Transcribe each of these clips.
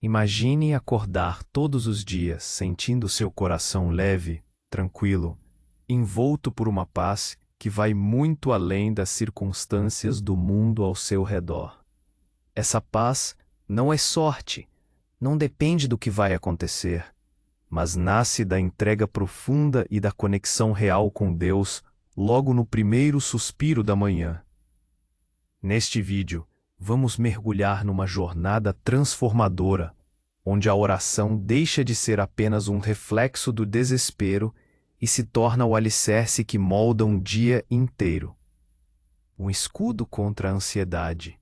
Imagine acordar todos os dias sentindo seu coração leve, tranquilo, envolto por uma paz que vai muito além das circunstâncias do mundo ao seu redor. Essa paz não é sorte, não depende do que vai acontecer, mas nasce da entrega profunda e da conexão real com Deus logo no primeiro suspiro da manhã. Neste vídeo, vamos mergulhar numa jornada transformadora, onde a oração deixa de ser apenas um reflexo do desespero e se torna o alicerce que molda um dia inteiro. Um escudo contra a ansiedade,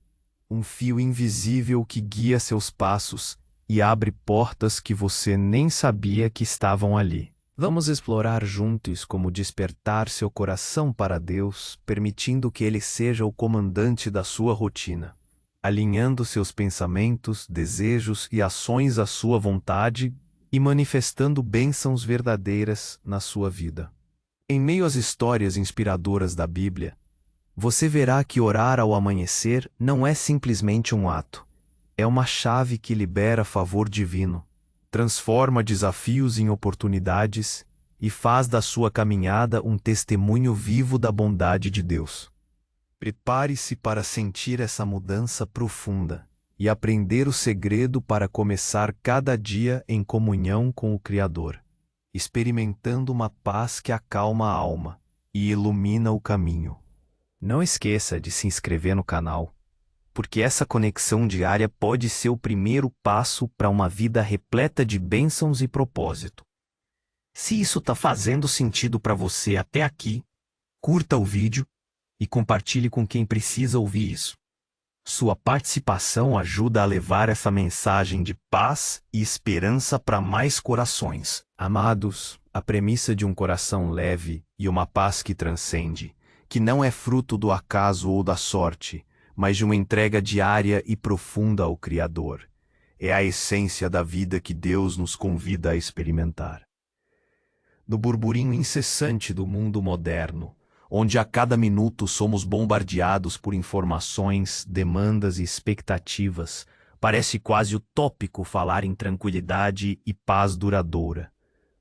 um fio invisível que guia seus passos e abre portas que você nem sabia que estavam ali. Vamos explorar juntos como despertar seu coração para Deus, permitindo que Ele seja o comandante da sua rotina, alinhando seus pensamentos, desejos e ações à sua vontade e manifestando bênçãos verdadeiras na sua vida. Em meio às histórias inspiradoras da Bíblia, você verá que orar ao amanhecer não é simplesmente um ato. É uma chave que libera favor divino, transforma desafios em oportunidades e faz da sua caminhada um testemunho vivo da bondade de Deus. Prepare-se para sentir essa mudança profunda e aprender o segredo para começar cada dia em comunhão com o Criador, experimentando uma paz que acalma a alma e ilumina o caminho. Não esqueça de se inscrever no canal, porque essa conexão diária pode ser o primeiro passo para uma vida repleta de bênçãos e propósito. Se isso está fazendo sentido para você até aqui, curta o vídeo e compartilhe com quem precisa ouvir isso. Sua participação ajuda a levar essa mensagem de paz e esperança para mais corações. Amados, a premissa de um coração leve e uma paz que transcende, que não é fruto do acaso ou da sorte, mas de uma entrega diária e profunda ao Criador, é a essência da vida que Deus nos convida a experimentar. No burburinho incessante do mundo moderno, onde a cada minuto somos bombardeados por informações, demandas e expectativas, parece quase utópico falar em tranquilidade e paz duradoura.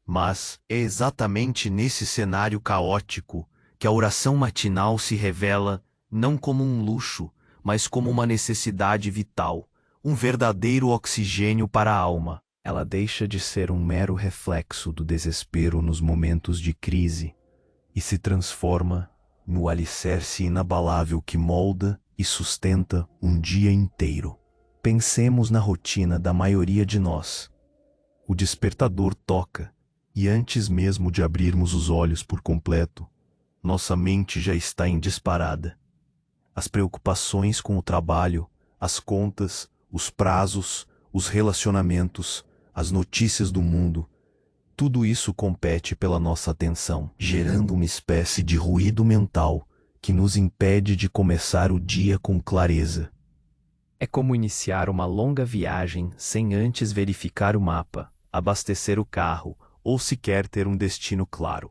Mas é exatamente nesse cenário caótico que a oração matinal se revela não como um luxo, mas como uma necessidade vital, um verdadeiro oxigênio para a alma. Ela deixa de ser um mero reflexo do desespero nos momentos de crise e se transforma no alicerce inabalável que molda e sustenta um dia inteiro. Pensemos na rotina da maioria de nós. O despertador toca, e antes mesmo de abrirmos os olhos por completo, nossa mente já está em disparada. As preocupações com o trabalho, as contas, os prazos, os relacionamentos, as notícias do mundo, tudo isso compete pela nossa atenção, gerando uma espécie de ruído mental que nos impede de começar o dia com clareza. É como iniciar uma longa viagem sem antes verificar o mapa, abastecer o carro ou sequer ter um destino claro.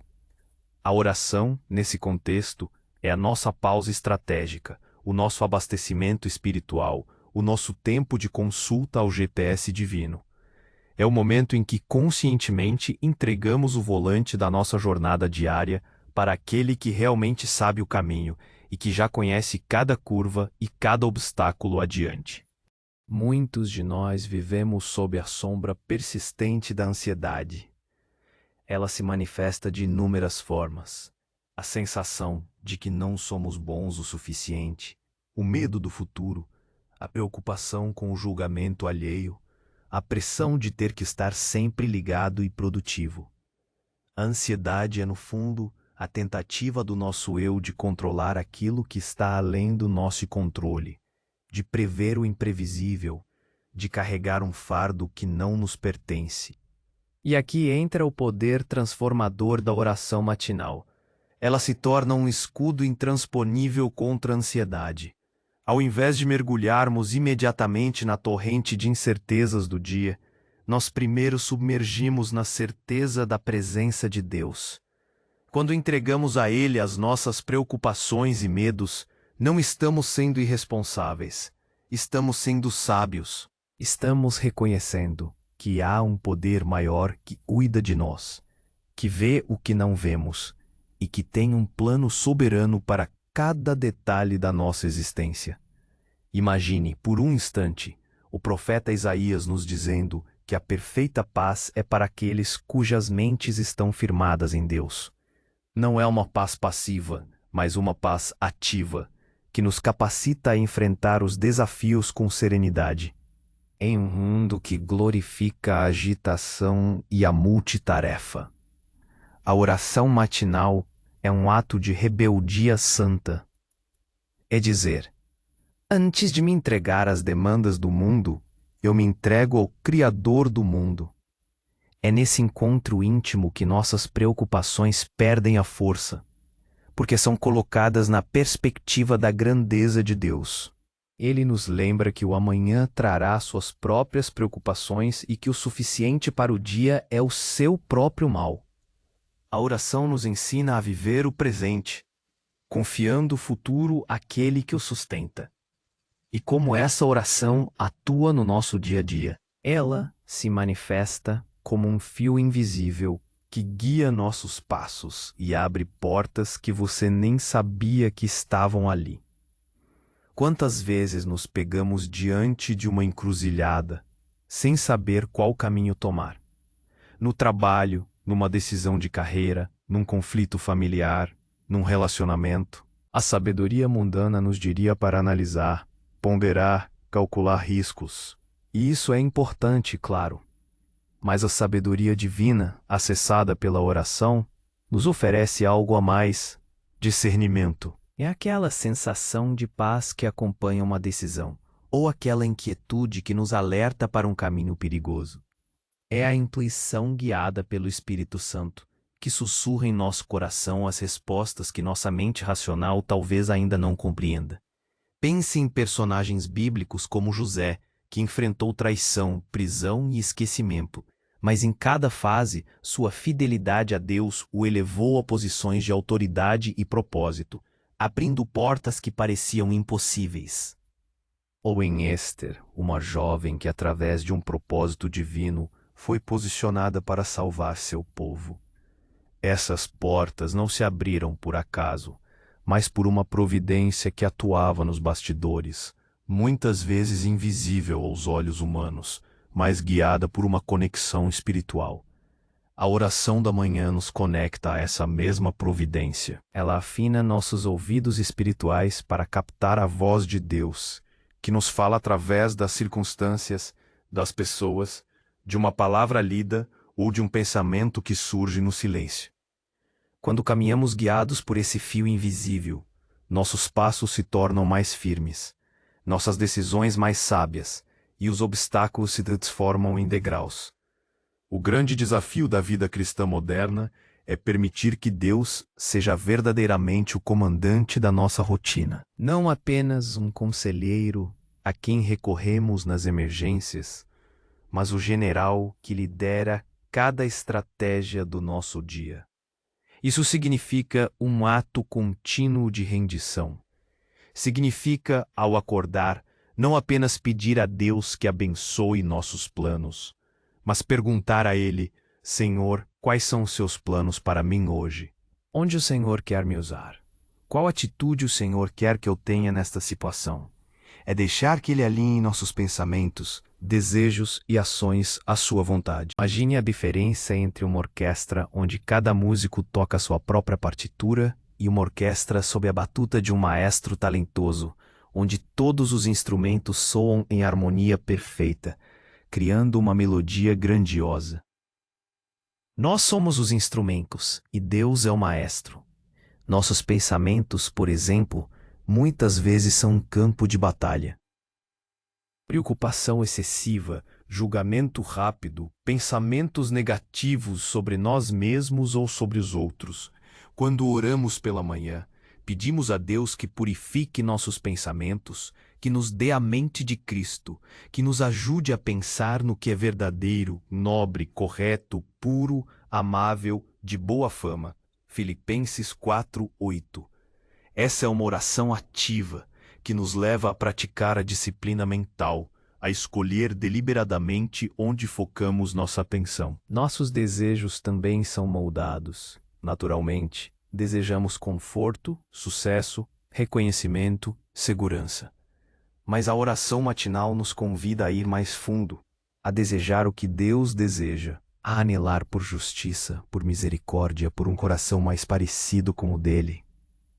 A oração, nesse contexto, é a nossa pausa estratégica, o nosso abastecimento espiritual, o nosso tempo de consulta ao GPS divino. É o momento em que conscientemente entregamos o volante da nossa jornada diária para aquele que realmente sabe o caminho e que já conhece cada curva e cada obstáculo adiante. Muitos de nós vivemos sob a sombra persistente da ansiedade. Ela se manifesta de inúmeras formas. A sensação de que não somos bons o suficiente, o medo do futuro, a preocupação com o julgamento alheio, a pressão de ter que estar sempre ligado e produtivo. A ansiedade é, no fundo, a tentativa do nosso eu de controlar aquilo que está além do nosso controle, de prever o imprevisível, de carregar um fardo que não nos pertence. E aqui entra o poder transformador da oração matinal. Ela se torna um escudo intransponível contra a ansiedade. Ao invés de mergulharmos imediatamente na torrente de incertezas do dia, nós primeiro submergimos na certeza da presença de Deus. Quando entregamos a Ele as nossas preocupações e medos, não estamos sendo irresponsáveis, estamos sendo sábios. Estamos reconhecendo que há um poder maior que cuida de nós, que vê o que não vemos e que tem um plano soberano para cada detalhe da nossa existência. Imagine, por um instante, o profeta Isaías nos dizendo que a perfeita paz é para aqueles cujas mentes estão firmadas em Deus. Não é uma paz passiva, mas uma paz ativa, que nos capacita a enfrentar os desafios com serenidade. Em um mundo que glorifica a agitação e a multitarefa, a oração matinal é um ato de rebeldia santa. É dizer, antes de me entregar às demandas do mundo, eu me entrego ao Criador do mundo. É nesse encontro íntimo que nossas preocupações perdem a força, porque são colocadas na perspectiva da grandeza de Deus. Ele nos lembra que o amanhã trará suas próprias preocupações e que o suficiente para o dia é o seu próprio mal. A oração nos ensina a viver o presente, confiando o futuro àquele que o sustenta. E como essa oração atua no nosso dia a dia? Ela se manifesta como um fio invisível que guia nossos passos e abre portas que você nem sabia que estavam ali. Quantas vezes nos pegamos diante de uma encruzilhada, sem saber qual caminho tomar? No trabalho, numa decisão de carreira, num conflito familiar, num relacionamento. A sabedoria mundana nos diria para analisar, ponderar, calcular riscos. E isso é importante, claro. Mas a sabedoria divina, acessada pela oração, nos oferece algo a mais: discernimento. É aquela sensação de paz que acompanha uma decisão, ou aquela inquietude que nos alerta para um caminho perigoso. É a intuição guiada pelo Espírito Santo, que sussurra em nosso coração as respostas que nossa mente racional talvez ainda não compreenda. Pense em personagens bíblicos como José, que enfrentou traição, prisão e esquecimento, mas em cada fase, sua fidelidade a Deus o elevou a posições de autoridade e propósito, abrindo portas que pareciam impossíveis. Ou em Ester, uma jovem que, através de um propósito divino, foi posicionada para salvar seu povo. Essas portas não se abriram por acaso, mas por uma providência que atuava nos bastidores, muitas vezes invisível aos olhos humanos, mas guiada por uma conexão espiritual. A oração da manhã nos conecta a essa mesma providência. Ela afina nossos ouvidos espirituais para captar a voz de Deus, que nos fala através das circunstâncias, das pessoas, de uma palavra lida ou de um pensamento que surge no silêncio. Quando caminhamos guiados por esse fio invisível, nossos passos se tornam mais firmes, nossas decisões mais sábias, e os obstáculos se transformam em degraus. O grande desafio da vida cristã moderna é permitir que Deus seja verdadeiramente o comandante da nossa rotina. Não apenas um conselheiro a quem recorremos nas emergências, mas o general que lidera cada estratégia do nosso dia. Isso significa um ato contínuo de rendição. Significa, ao acordar, não apenas pedir a Deus que abençoe nossos planos, mas perguntar a Ele: Senhor, quais são os seus planos para mim hoje? Onde o Senhor quer me usar? Qual atitude o Senhor quer que eu tenha nesta situação? É deixar que Ele alinhe nossos pensamentos, desejos e ações à sua vontade. Imagine a diferença entre uma orquestra onde cada músico toca sua própria partitura e uma orquestra sob a batuta de um maestro talentoso, onde todos os instrumentos soam em harmonia perfeita, criando uma melodia grandiosa. Nós somos os instrumentos e Deus é o maestro. Nossos pensamentos, por exemplo, muitas vezes são um campo de batalha. Preocupação excessiva, julgamento rápido, pensamentos negativos sobre nós mesmos ou sobre os outros. Quando oramos pela manhã, pedimos a Deus que purifique nossos pensamentos, que nos dê a mente de Cristo, que nos ajude a pensar no que é verdadeiro, nobre, correto, puro, amável, de boa fama. Filipenses 4:8. Essa é uma oração ativa, que nos leva a praticar a disciplina mental, a escolher deliberadamente onde focamos nossa atenção. Nossos desejos também são moldados. Naturalmente, desejamos conforto, sucesso, reconhecimento, segurança. Mas a oração matinal nos convida a ir mais fundo, a desejar o que Deus deseja, a anelar por justiça, por misericórdia, por um coração mais parecido com o dele.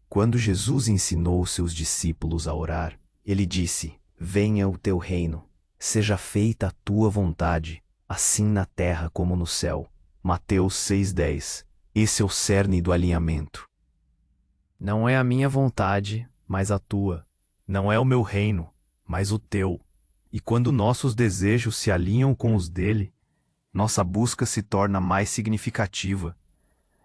Quando Jesus ensinou seus discípulos a orar, ele disse: "Venha o teu reino, seja feita a tua vontade, assim na terra como no céu." Mateus 6,10. Esse é o cerne do alinhamento. Não é a minha vontade, mas a tua. Não é o meu reino, mas o teu. E quando nossos desejos se alinham com os dele, nossa busca se torna mais significativa.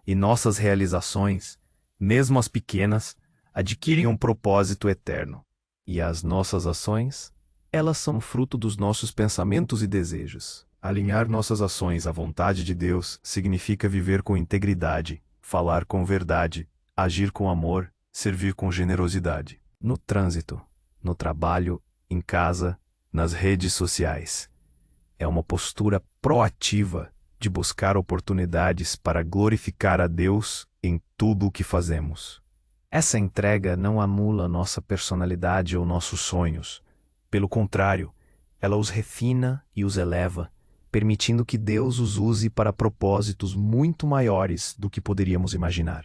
E nossas realizações, mesmo as pequenas, adquirem um propósito eterno. E as nossas ações? Elas são fruto dos nossos pensamentos e desejos. Alinhar nossas ações à vontade de Deus significa viver com integridade, falar com verdade, agir com amor, servir com generosidade. No trânsito, no trabalho, em casa, nas redes sociais. É uma postura proativa de buscar oportunidades para glorificar a Deus em tudo o que fazemos. Essa entrega não anula nossa personalidade ou nossos sonhos. Pelo contrário, ela os refina e os eleva, permitindo que Deus os use para propósitos muito maiores do que poderíamos imaginar.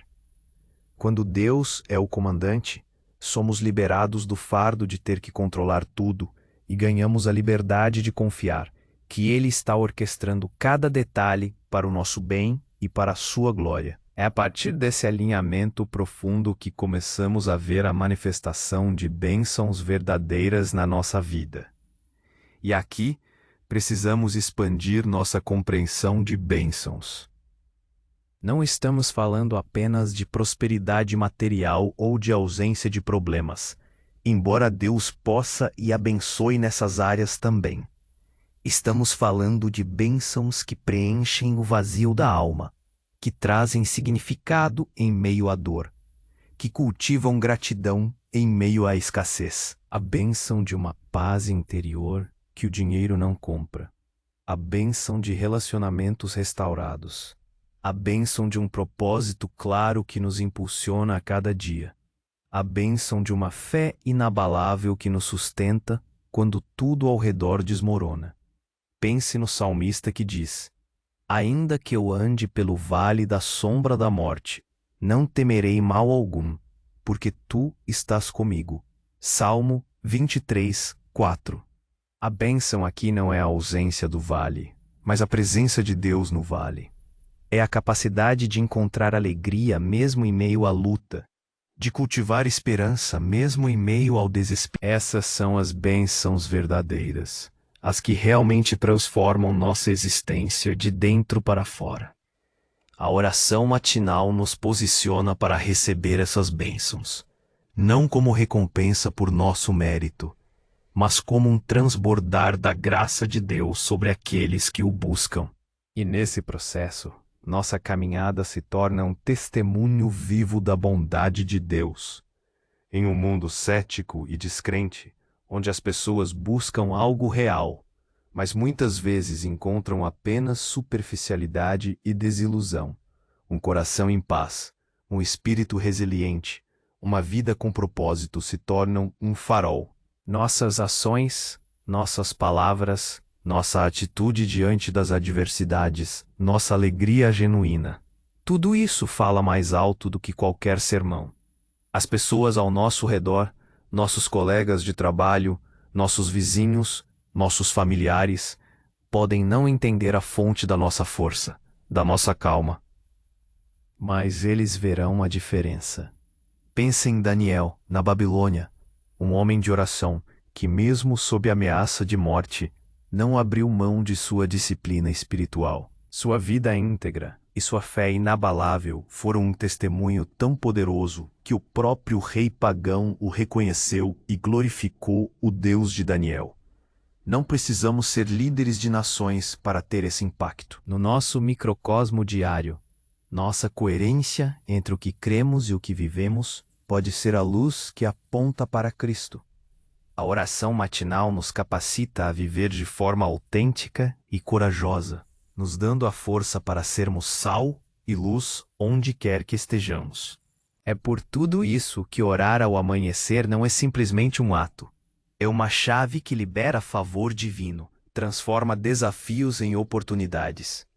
Quando Deus é o comandante, somos liberados do fardo de ter que controlar tudo e ganhamos a liberdade de confiar que Ele está orquestrando cada detalhe para o nosso bem e para a sua glória. É a partir desse alinhamento profundo que começamos a ver a manifestação de bênçãos verdadeiras na nossa vida. E aqui, precisamos expandir nossa compreensão de bênçãos. Não estamos falando apenas de prosperidade material ou de ausência de problemas, embora Deus possa e abençoe nessas áreas também. Estamos falando de bênçãos que preenchem o vazio da alma, que trazem significado em meio à dor, que cultivam gratidão em meio à escassez. A bênção de uma paz interior que o dinheiro não compra. A bênção de relacionamentos restaurados. A bênção de um propósito claro que nos impulsiona a cada dia. A bênção de uma fé inabalável que nos sustenta quando tudo ao redor desmorona. Pense no salmista que diz: "Ainda que eu ande pelo vale da sombra da morte, não temerei mal algum, porque tu estás comigo." Salmo 23, 4. A bênção aqui não é a ausência do vale, mas a presença de Deus no vale. É a capacidade de encontrar alegria mesmo em meio à luta, de cultivar esperança mesmo em meio ao desespero. Essas são as bênçãos verdadeiras, as que realmente transformam nossa existência de dentro para fora. A oração matinal nos posiciona para receber essas bênçãos, não como recompensa por nosso mérito, mas como um transbordar da graça de Deus sobre aqueles que o buscam. E nesse processo, nossa caminhada se torna um testemunho vivo da bondade de Deus. Em um mundo cético e descrente, onde as pessoas buscam algo real, mas muitas vezes encontram apenas superficialidade e desilusão, um coração em paz, um espírito resiliente, uma vida com propósito se tornam um farol. Nossas ações, nossas palavras, nossa atitude diante das adversidades, nossa alegria genuína. Tudo isso fala mais alto do que qualquer sermão. As pessoas ao nosso redor, nossos colegas de trabalho, nossos vizinhos, nossos familiares, podem não entender a fonte da nossa força, da nossa calma. Mas eles verão a diferença. Pense em Daniel, na Babilônia, um homem de oração que, mesmo sob ameaça de morte, não abriu mão de sua disciplina espiritual. Sua vida íntegra e sua fé inabalável foram um testemunho tão poderoso que o próprio rei pagão o reconheceu e glorificou o Deus de Daniel. Não precisamos ser líderes de nações para ter esse impacto. No nosso microcosmo diário, nossa coerência entre o que cremos e o que vivemos pode ser a luz que aponta para Cristo. A oração matinal nos capacita a viver de forma autêntica e corajosa, nos dando a força para sermos sal e luz onde quer que estejamos. É por tudo isso que orar ao amanhecer não é simplesmente um ato. É uma chave que libera favor divino, transforma desafios em oportunidades.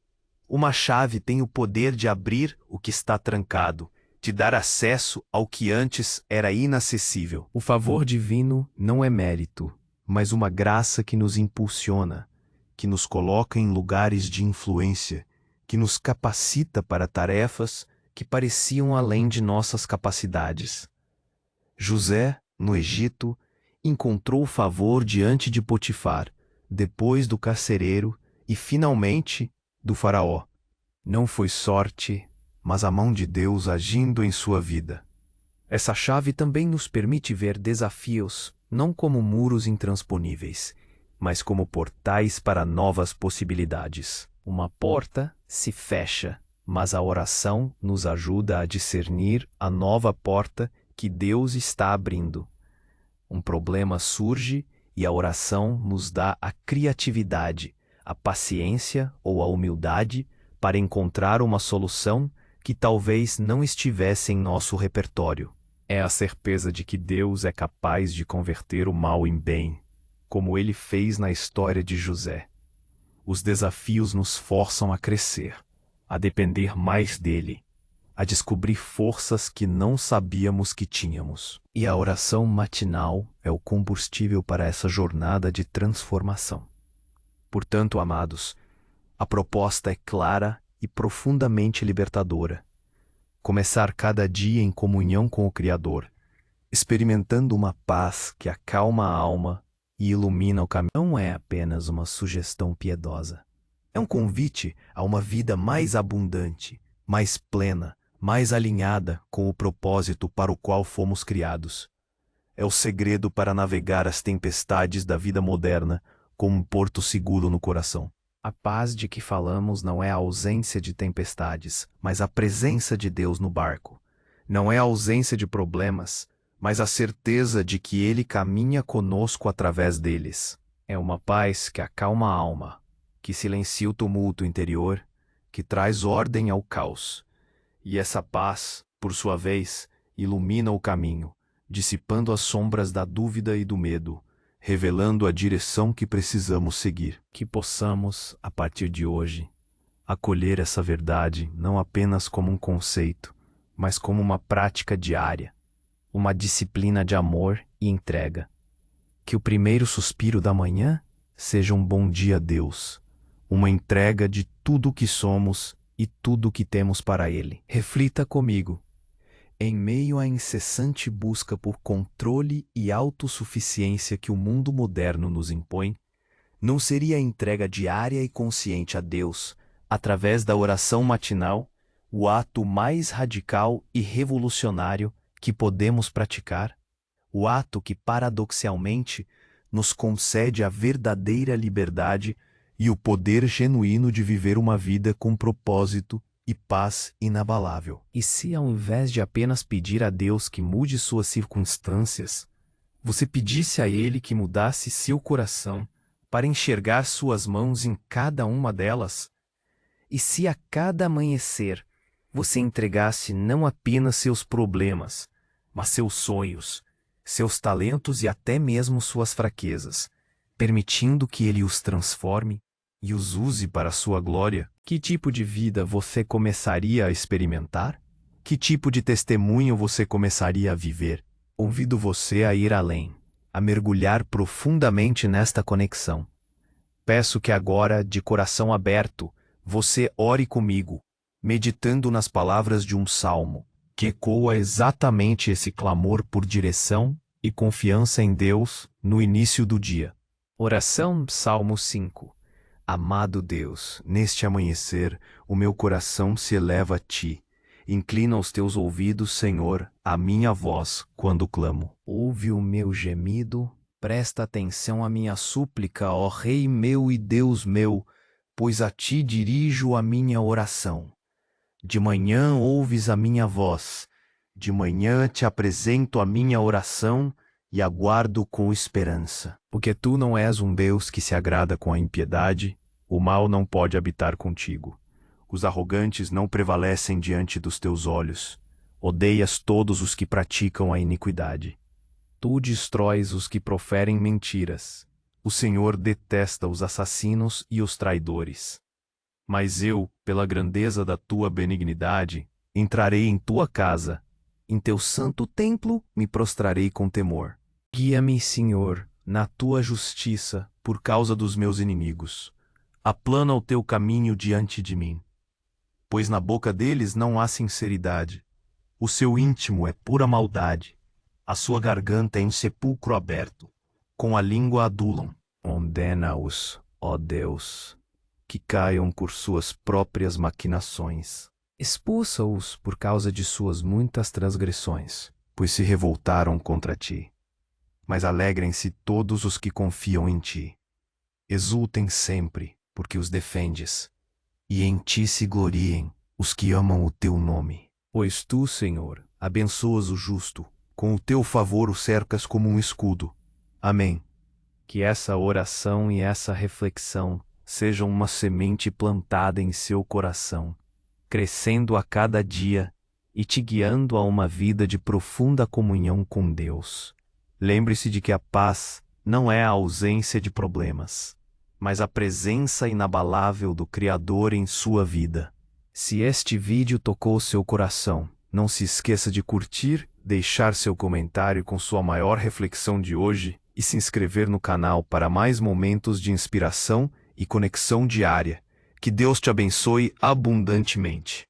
Uma chave tem o poder de abrir o que está trancado, de dar acesso ao que antes era inacessível. O favor divino não é mérito, mas uma graça que nos impulsiona, que nos coloca em lugares de influência, que nos capacita para tarefas que pareciam além de nossas capacidades. José, no Egito, encontrou favor diante de Potifar, depois do carcereiro e, finalmente, do faraó. Não foi sorte, mas a mão de Deus agindo em sua vida. Essa chave também nos permite ver desafios não como muros intransponíveis, mas como portais para novas possibilidades. Uma porta se fecha, mas a oração nos ajuda a discernir a nova porta que Deus está abrindo. Um problema surge e a oração nos dá a criatividade, a paciência ou a humildade para encontrar uma solução que talvez não estivesse em nosso repertório. É a certeza de que Deus é capaz de converter o mal em bem, como ele fez na história de José. Os desafios nos forçam a crescer, a depender mais dele, a descobrir forças que não sabíamos que tínhamos. E a oração matinal é o combustível para essa jornada de transformação. Portanto, amados, a proposta é clara e profundamente libertadora. Começar cada dia em comunhão com o Criador, experimentando uma paz que acalma a alma e ilumina o caminho. Não é apenas uma sugestão piedosa. É um convite a uma vida mais abundante, mais plena, mais alinhada com o propósito para o qual fomos criados. É o segredo para navegar as tempestades da vida moderna com um porto seguro no coração. A paz de que falamos não é a ausência de tempestades, mas a presença de Deus no barco. Não é a ausência de problemas, mas a certeza de que Ele caminha conosco através deles. É uma paz que acalma a alma, que silencia o tumulto interior, que traz ordem ao caos. E essa paz, por sua vez, ilumina o caminho, dissipando as sombras da dúvida e do medo, revelando a direção que precisamos seguir. Que possamos, a partir de hoje, acolher essa verdade não apenas como um conceito, mas como uma prática diária, uma disciplina de amor e entrega. Que o primeiro suspiro da manhã seja um bom dia a Deus, uma entrega de tudo o que somos e tudo o que temos para Ele. Reflita comigo. Em meio à incessante busca por controle e autossuficiência que o mundo moderno nos impõe, não seria a entrega diária e consciente a Deus, através da oração matinal, o ato mais radical e revolucionário que podemos praticar? O ato que, paradoxalmente, nos concede a verdadeira liberdade e o poder genuíno de viver uma vida com propósito e paz inabalável. E se, ao invés de apenas pedir a Deus que mude suas circunstâncias, você pedisse a Ele que mudasse seu coração para enxergar suas mãos em cada uma delas? E se a cada amanhecer você entregasse não apenas seus problemas, mas seus sonhos, seus talentos e até mesmo suas fraquezas, permitindo que Ele os transforme e os use para a sua glória? Que tipo de vida você começaria a experimentar? Que tipo de testemunho você começaria a viver? Convido você a ir além, a mergulhar profundamente nesta conexão. Peço que agora, de coração aberto, você ore comigo, meditando nas palavras de um salmo, que ecoa exatamente esse clamor por direção e confiança em Deus no início do dia. Oração, Salmo 5. Amado Deus, neste amanhecer, o meu coração se eleva a Ti. Inclina os Teus ouvidos, Senhor, à minha voz, quando clamo. Ouve o meu gemido, presta atenção à minha súplica, ó Rei meu e Deus meu, pois a Ti dirijo a minha oração. De manhã ouves a minha voz, de manhã te apresento a minha oração e aguardo com esperança. Porque tu não és um Deus que se agrada com a impiedade, o mal não pode habitar contigo. Os arrogantes não prevalecem diante dos teus olhos. Odeias todos os que praticam a iniquidade. Tu destróis os que proferem mentiras. O Senhor detesta os assassinos e os traidores. Mas eu, pela grandeza da tua benignidade, entrarei em tua casa. Em teu santo templo me prostrarei com temor. Guia-me, Senhor, na tua justiça, por causa dos meus inimigos. Aplana o teu caminho diante de mim. Pois na boca deles não há sinceridade. O seu íntimo é pura maldade. A sua garganta é em sepulcro aberto. Com a língua adulam. Condena-os, ó Deus, que caiam por suas próprias maquinações. Expulsa-os por causa de suas muitas transgressões, pois se revoltaram contra ti. Mas alegrem-se todos os que confiam em ti. Exultem sempre, porque os defendes, e em ti se gloriem os que amam o teu nome. Pois tu, Senhor, abençoas o justo, com o teu favor o cercas como um escudo. Amém. Que essa oração e essa reflexão sejam uma semente plantada em seu coração, crescendo a cada dia e te guiando a uma vida de profunda comunhão com Deus. Lembre-se de que a paz não é a ausência de problemas, mas a presença inabalável do Criador em sua vida. Se este vídeo tocou seu coração, não se esqueça de curtir, deixar seu comentário com sua maior reflexão de hoje e se inscrever no canal para mais momentos de inspiração e conexão diária. Que Deus te abençoe abundantemente.